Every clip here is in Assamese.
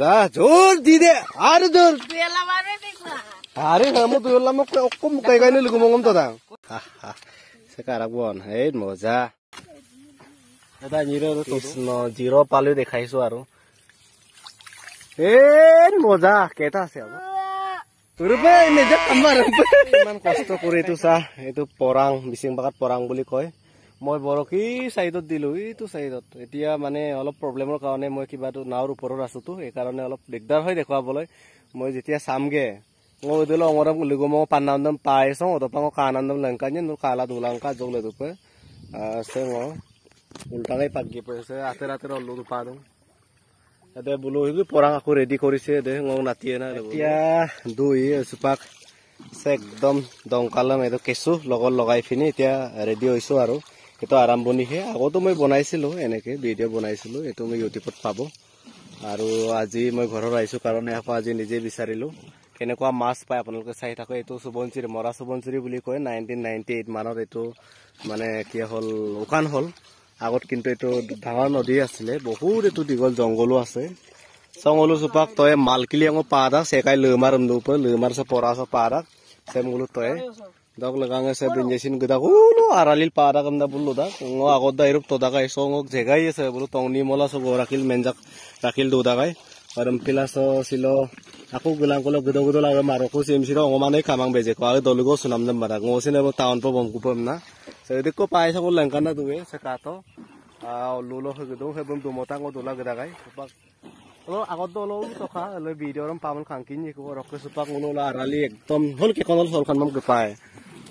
जोर दीदे आरे जोर आरे kamu tuh lama aku kayak gini lu ngomong tuh tang sekarang buan hei moza ada nyiro tuh Krishna jiro palu dekhaisu aru moza kita siapa Rupa ini jak kamar iman kosto kuri itu sah itu porang bising banget porang বুলি কয় মই বৰকি সাইডত দিলো ইটো সাইডত এতিয়া মানে অলপ প্ৰবলেমৰ কাৰণে মই কিবাটো নাওৰ ওপৰত আছো তো এই কাৰণে অলপ দিগদাৰ হয় দেখুৱাবলৈ মই যেতিয়া সামগে মই দিলো অমৰম লগম পানান্দম পাইছো অদপাং কানান্দম লংকানি নুৰ কালা দুলংকা জলে দুপে সেং উল্টাই পাগি পইছে আতে ৰাতে লু দুপাদু এতে বুলো হিগি পৰাং আকো ৰেডি কৰিছে দে ngong নাতিয়ে না এতিয়া দুই সুপাক একদম দংকালম এটো কেসু লগৰ লগাই ফিনি এতিয়া ৰেডি হৈছো আৰু এটো আৰম্ভণিহে আগতো মই বনাইছিলো এনেকে ভিডিও বনাইছিলো এটো মই ইউটিউবত পাবো আৰু আজি মই ঘৰৰ আইছো কাৰণে আকৌ আজি নিজে বিচাৰিলো কেনেকুৱা মাছ পায় আপোনালোকে চাই থাকে এটো সুবনচিৰি মৰা সুবনচিৰি বুলি কয় 1998 মানত এটো মানে কি হল উকান হল আগত কিন্তু এটো ডাঙৰ নদী আছিল বহুত এটো দিগল জংগলো আছে সঙ্গলু সুপাক তয় মালকিলি আঙ পাদা সেকাই লেমারম দুপ লেমার সে পরাস পাদা সেমগুলো তয় দক লাগাঙে সে বিনজেসিন গদা গুলো আরালিল পাদা কমদা বুললো দা ङ আগদা ইরুপ তদাগাই সঙ্গক জেগাই আছে বুলো তংনি মলা সব রাখিল মেনজাক রাখিল দুদাগাই আরম পিলাস সিলো আকু গলাঙ্কলো গদ গদ লাগে মারকো সেমসির ङ মানে খামাং বেজে কো আগে দলগো সুনাম দম বাদা ङ সিনে টাউন প বমকু পম না সেদিকো পাইছা কো লঙ্কানা দুয়ে সে কাতো লুলো হগদো হেবম দুমতা ङ দুলা গদাগাই সুপাক আগত লো টকা লৈ ভিডিঅ'ৰম পামল খাংকিন একো ৰকে সুপাক উলোলা আৰালি একদম হল কি কোনল সলখান মম পায়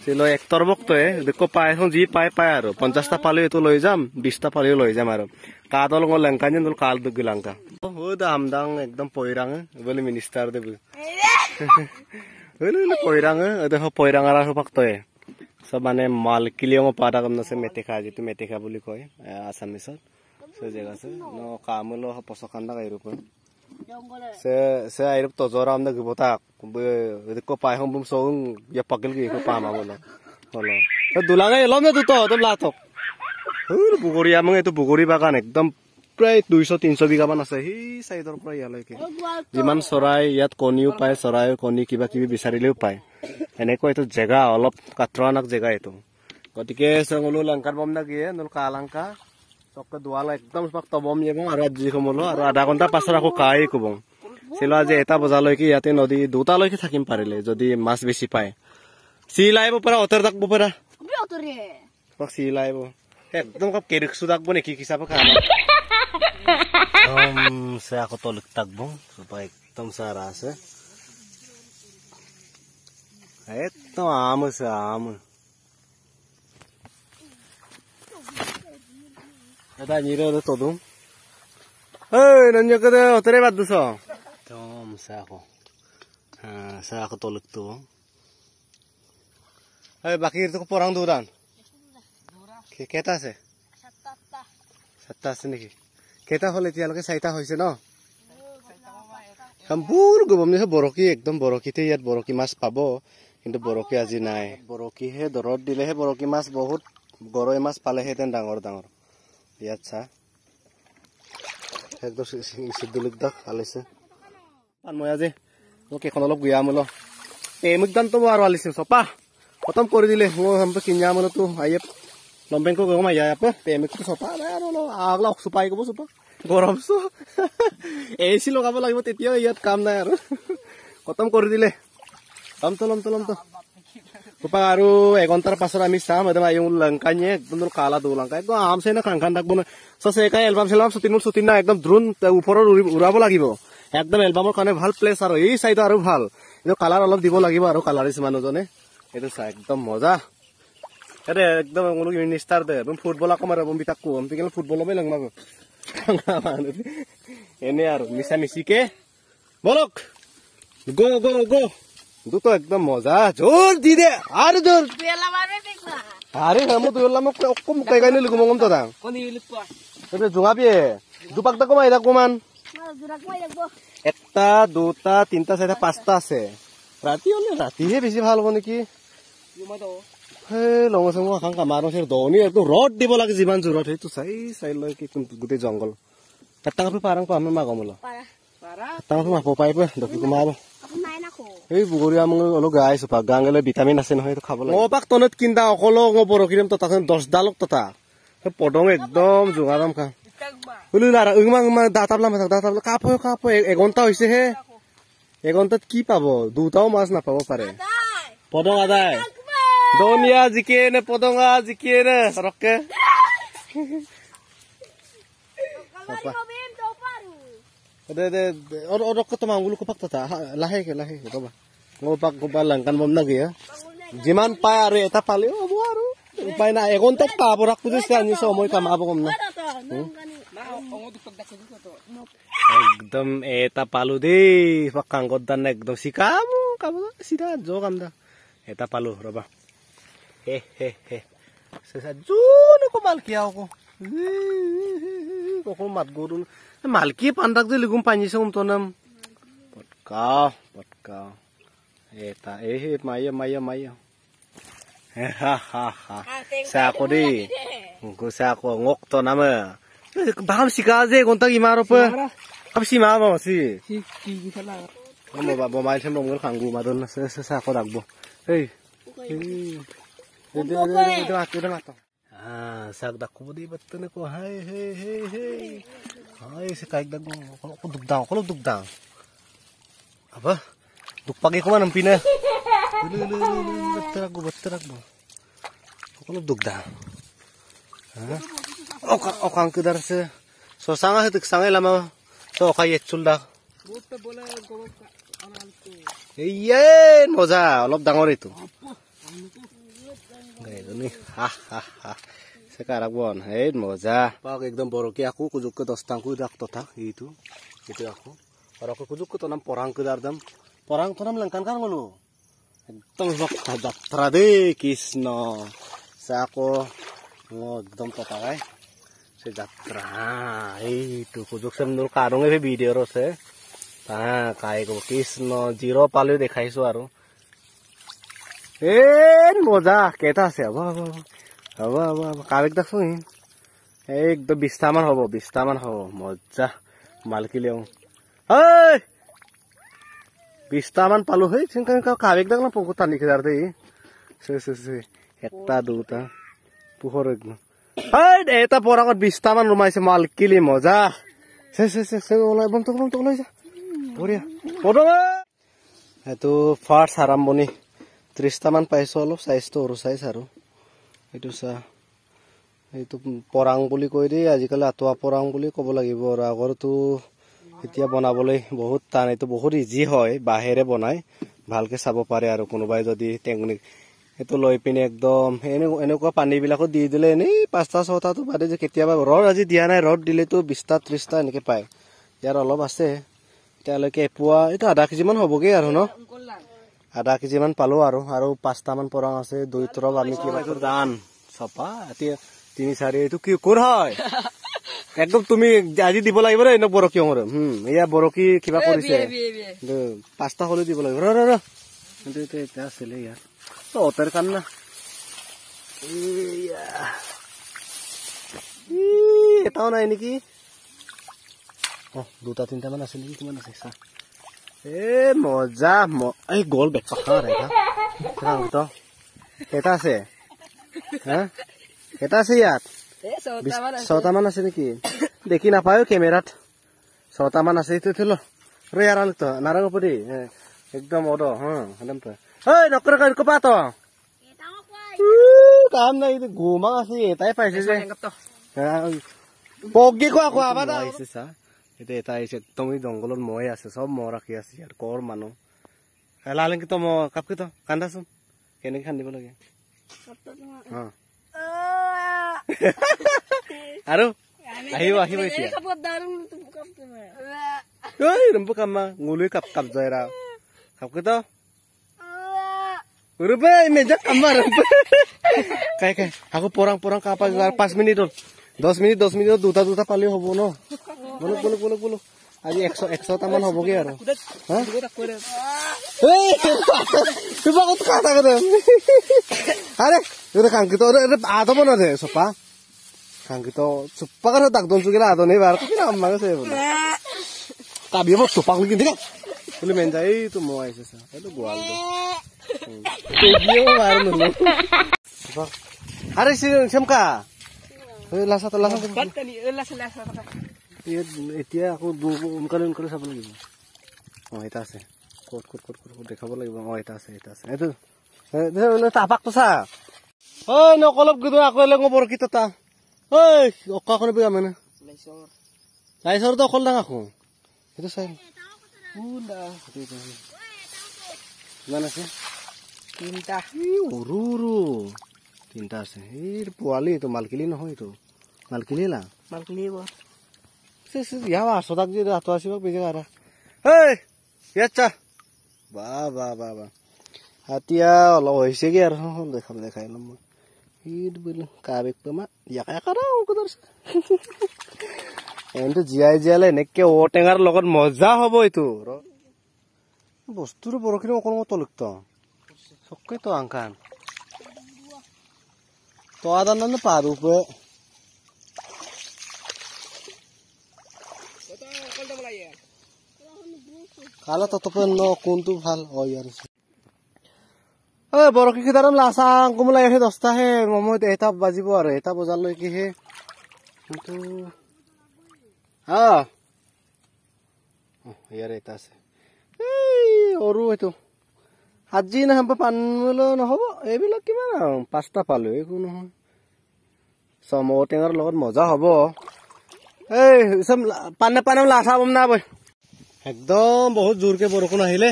সিলো একটৰ বক্তয়ে দেখো পায় হন জি পায় পায় আৰু 50টা পালে এটো লৈ যাম 20টা পালে লৈ যাম আৰু কাদল ङ লংকানি দল কাল দুগিলাংকা ও দামদাং একদম পয়ৰাং বলে মিনিস্টাৰ দেব হইলো পয়ৰাং দেখো পয়ৰাং আৰু সুপাক তয়ে সব মানে মাল কিলিয়ং পাদা কম নছে মেটেকা যেটো মেটেকা বুলি কয় আসামিছত জেগা আছে ন কামলো পছখান্দা গাইরুপ se airip to zoram da gibota ko pai hom bum song ya pakil gi ko pama bola holo to dulanga elom na to la tok hur bugori amang eto bugori bagan ekdom প্রায় 200 300 বিঘা মান আছে হি সাইডৰ পৰা ইয়ালৈকে যিমান চৰাই ইয়াত কণীও পায় চৰাই কণী কিবা কিবি বিচাৰিলেও পায় এনেকৈ এটো জেগা অলপ কাটৰানাক জেগা এটো গতিকে সঙ্গলু লংকাৰ বম না গিয়ে নল কালাংকা চক্ক দুৱালা একদম পাক বম যেবং আৰু আজি কমলো আৰু আধা ঘন্টা পাছৰ আকৌ কাই কবং সিলা যে এটা বজালৈকে ইয়াতে নদী দুটালৈকে থাকিম পাৰিলে যদি মাছ বেছি পায় সিলাইব পৰা অতৰ তাকব পৰা অতৰে পাক সিলাইব একদম কপ কেৰিকসু তাকব নেকি কিসাব খানা se ako tolak tagbong supaya একদম সারা আছে একদম আম আছে আম এটা নিরে তো দুম এই নঞ্জ করে অতরে বাদ দুছ একদম সে ako tolak তো এই বাকি তো পরাং দুরান কেটা আছে সাতটা আছে নাকি কেটা হল এতিয়ালৈকে 4টা হৈছে ন সম্পূৰ্ণ গবমনি বৰকি একদম বৰকিতে ইয়াত বৰকি মাছ পাব কিন্তু বৰকি আজি নাই বৰকি হে দৰত দিলেহে বৰকি মাছ বহুত গৰৈ মাছ পালে হেতেন ডাঙৰ ডাঙৰ ইয়াত চা একদম সিদ্ধুলিক দা আলিছে পান মই আজি মোক এখন অলপ গুয়া মলো এমুকদান তো আৰু আলিছে সপা খতম কৰি দিলে মই হম কিনা মলো তো আইয়ে লম্বেং কো গমা ইয়া আপে পেমিক তো সপা আৰু আগলা সুপাই গব সুপা গৰম সো এসি লগাব লাগিব তেতিয়া ইয়াত কাম নাই আৰু খতম কৰি দিলে লম তো সুপা আৰু 1 ঘণ্টাৰ পাছত আমি চাম এদম আইও লংকানি একদম কালা দুলংকা একদম আমছে না খান থাকব না সসে কাই এলবাম সেলাম সুতিন না একদম দ্রুন ওপৰৰ উৰাব লাগিব একদম এলবামৰ কাৰণে ভাল প্লেস আৰু এই সাইড আৰু ভাল এটো কালাৰ অলপ দিব লাগিব আৰু কালাৰিস মানুহজনে এটো চা একদম মজা আরে একদম কোনো মিনিস্টার দে ফুটবল আকমার বিতাক কুম তুই ফুটবল লবে লংমাব এনে আর মিশা মিশিকে বলক গো গো গো দুটো একদম মজা জোর দি দে আর জোর আরে হামু দুলাম কম কাইগানি লগমম তো দা কোনি লিপা এবে জুঙাবিয়ে দুপাক তা কমাই দা কমান একটা দুটা তিনটা চারটা পাঁচটা আছে রাতি হলে রাতিহে বেশি ভাল হ'ব নেকি Hey, long semua kan kamaron sih doni itu road di bola ke ziman jurat itu saya lagi gote jungle. Katang apa parang paham mah kamu lo? Tang mah popai pe doki kumaro. Ei bugori among olo guys supa gangale vitamin ase নহয় to খাবলৈ ও পাক তনত কিনদা অকলো ও বৰকিৰম তো তাখন 10 ডালক ততা পডং একদম জুগারাম কা হুলু লারা উংমা দাতাবলা কাপ এক ঘন্টা হইছে হে এক ঘন্টাত কি পাব দুটাও মাছ না পাব পারে পডং আদায় দনিয়া জিকে নে পডংা জিকে নে সরকে de orok ko tamanggulo ko pakta lahe ke ko ba ngopak ko balangkan mom nagi ya jiman pa are eta pali o buaru upay na egon tok pa borak pudis kan ni somoy kam abo kom na ekdom eta palu de pakanggot dan ekdom sikamu kamu sida jo kamda eta palu roba he sesa juno ko malkiaw ko ko mat gurun malki pandak de ligum pani sum tonam patka eta maya ha sa ko di ko sa ko ngok to nama baham sika je gontak imaro pe kap si ma mo si sala mo ba mobile sem ngol khanggu madon sa ko dakbo ei de aku dah matang sak dakku di betul ko hai si kaik dago ko dugdang apa duk pagi ko man pina betul aku ko dugdang okang kedar se so sanga hetik sanga lama so kayet sulda iya moza olop dangor itu ini sekarang bon hei moza pak ekdom boroki aku kujuk ke dostangku dak totak itu aku kalau aku kujuk ke tonam porang ke dardam porang tonam lengkan kan ngulu ekdom bak kadak trade kisno sako ekdom totak sejatra itu kujuk semnur karung e video rose kai ko kisno zero palu dekhaisu aru moza keta ase aba কাবেক দেখো একদম 20টা মান হব মজা মালকি লিও এই 20টা মান পালো হে কাবেক দেখ না পকু টানি খেদার দে একটা দুটা পুহর একদম এটা পরাকত 20টা মান রুমাইছে মালকিলি মজা ওলাই বম তো ওলাই যা বঢ়িয়া এইটো ফাৰ্ষ্ট আৰম্ভণি 30টা মান পাইছো অলপ সাইজটো সৰু সাইজ আৰু এইটো চা এইটো পৰাং বুলি কৈ দি আজিকালি আটোৱা পৰাং বুলি ক'ব লাগিব আৰু আগৰটো এতিয়া বনাবলৈ বহুত টান এইটো বহুত ইজি হয় বাহিৰে বনাই ভালকে চাব পাৰে আৰু কোনোবাই যদি টেকনিক এটো লৈ পিনে একদম এনেকুৱা পানী বিলাকো দি দিলে এনে 5টা 6টাটো বাদে যে কেতিয়াবা ৰড আজি দিয়া নাই ৰড দিলেতো 20টা 30টা এনেকে পায় ইয়াৰ অলপ আছে এতিয়ালৈকে পুৱা এটা আধা কেজি মান হ'বগে আৰু ন আধা কেজি মান পালো আৰু 5টা মান পৰাং আছে দুই তৰফ আমি কিবা দান সপা এতিয়া 3-4 এইটো কি কোৰ হয় একদম তুমি আজি দিব লাগিব ৰে এনে বৰকি অঙৰ এয়া বৰকি কিবা কৰিছে 5টা হলে দিব লাগিব ৰ কিন্তু এটা আছিলে ইয়াৰ তো অতৰ কান না এটাও নাই নেকি দুটা 3টা মান আছে নেকি কিমান আছে চা মজা এই গোল বেকা ৰেখা তো এটা আছে এটা আছে ইয়াত 6টা মান আছে নেকি দেখি নাপায় কেমেৰাত 6টা মান আছে এইটো থলো ৰে ইয়াৰ আলতো নাৰাং পৰি একদম অড একদম এই নকৰ কপা তো কাম নাই ঘুমা আছে এটাই পাইছে যে পগি কোৱা আবাদা আহিছে চা এটা আহিছে একদম জংগলত মই আছে সব মই ৰাখি আছে ইয়াৰ কৰ মানুহ লালেংকি তো মই কাপকি তো কান্দাচোন কেনেকে খান্দিব লাগে আৰু আহিব এতিয়া ঐ ৰম্বু কামা nguloy kap যায় ৰা কাপকি তো Urupe meja kamar. Kayak aku porang kapal 5 menit 10 menit duta pali hobo no. Bolo. Aji 100 taman hobo ge aro. Ha? Hey, coba kau kata kata. Are, udah kang kita udah ada mana deh, sopa? Kang kita sopa kan tak don sugila ada nih bar. Kira amma saya boleh. Kabi mo supak lagi nih kan? Boleh main jahit itu mau aja sih. Itu gua aldo. Video baru dulu. Supak. Hari sih semka. Lasa. Batta ni lasa. Iya aku dulu kalian siapa lagi? Oh itu sih. Kut dekabur lagi bang. Oh itu sih. Itu tapak tuh sa. Oh no kolop gitu aku lagi ngobrol kita ta. Hei, oke aku lebih mana? Laisor tuh kol aku. Itu saya. Bunda. Itu. Mana sih? Tinta. Ururu. Tinta sih. Puali itu malkili no itu. Malkili lah. Malkili bo. Ya wah, sodak jadi atau sih bang bicara. Hei, ya cah. Ba. Hati ya Allah isi gear. Dekha ilmu. Itu belum kabik pema. Ya kayak karang aku terus. Itu jia nekke otengar logon moza hobo itu. Bosturu borokini okon mo toluk to. Sokke to angkan. To adan nan paru pe. Kalau totopen no kuntu hal oh ya. Boroki kidaram lasang kumulai he dosta he momo eta bajibo are eta bozallo ki he. Itu oh ya eta se. Oru itu. Haji na hampa panmulo no hobo ebilak kimana pasta palu ekো নহয়. Samo tengar logot moja hobo. Sam panne lasa bom na boy. একদম বহুত জোৰকে বৰষুণ আহিলে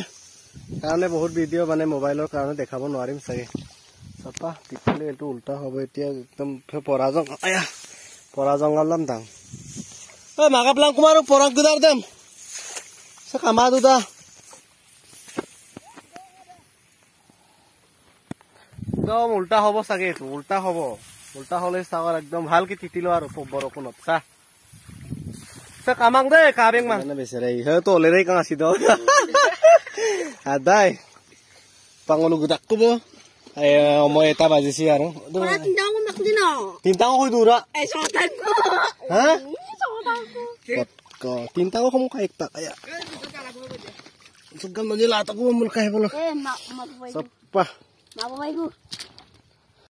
কাৰণে বহুত ভিডিঅ' মানে মোবাইলৰ কাৰণে দেখাব নোৱাৰিম চাগে চাপা পিছলে এটো উল্টা হ'ব এতিয়া একদম পৰাজংগালাম দাম মাগা প্লাং কুমাৰ পৰাক দুদাৰ দেম সে কামা দুদা একদম উল্টা হ'ব চাগে এটো উল্টা হলে চাগৰ একদম ভালকে তিতিলো আৰু বৰষুণত চা Kamang deh, kabeng mah. Mana besar ini? Heh, tuh lerei kang asih dong. Adai. Pangulu gudak ku bo. Ayo, mau eta baju sih anu. Ora tintang aku nak dino. Tintang aku dura. Sotan ko. Hah? Sotan ko. Ko, tintang aku kamu kayak tak kayak. Sugan mo nila ako mo kayak boleh. Ma. Sapa. Ma babai ko.